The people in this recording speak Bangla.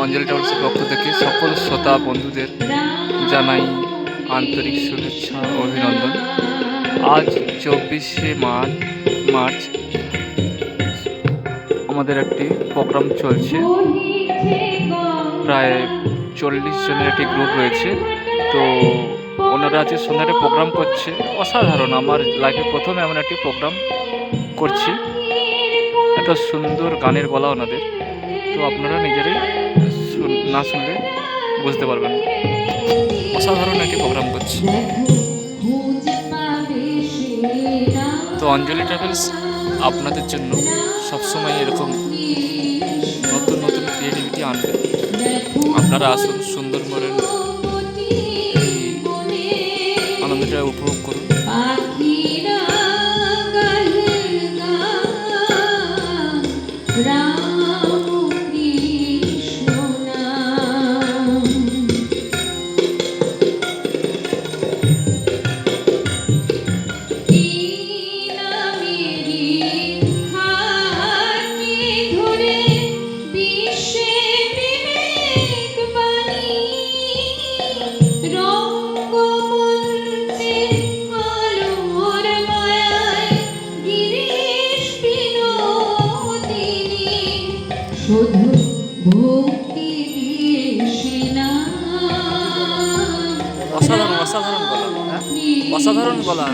অঞ্জলি ট্রাভেলসের পক্ষ থেকে সকল শ্রোতা বন্ধুদের জানাই আন্তরিক শুভেচ্ছা ও অভিনন্দন। আজ 24শে মার্চ আমাদের একটি প্রোগ্রাম চলছে। প্রায় 40 জনের একটি গ্রুপ রয়েছে। তো ওনারা আজকে সন্ধ্যাটা প্রোগ্রাম করছে, অসাধারণ। আমার লাইফে প্রথম এমন একটি প্রোগ্রাম করছি। এত সুন্দর গানের গলা ওনাদের, তো আপনারা নিজেরাই না শুনলে বুঝতে পারবেন। অসাধারণ একটি প্রোগ্রাম করছি। তো অঞ্জলি ট্রাভেলস আপনাদের জন্য সবসময় এরকম নতুন নতুন ক্রিয়েটিভিটি আনবে। আপনারা আসুন, সুন্দরবনের এই আনন্দটা উপভোগ করুন। অসাধারণ গলা, অসাধারণ গলা।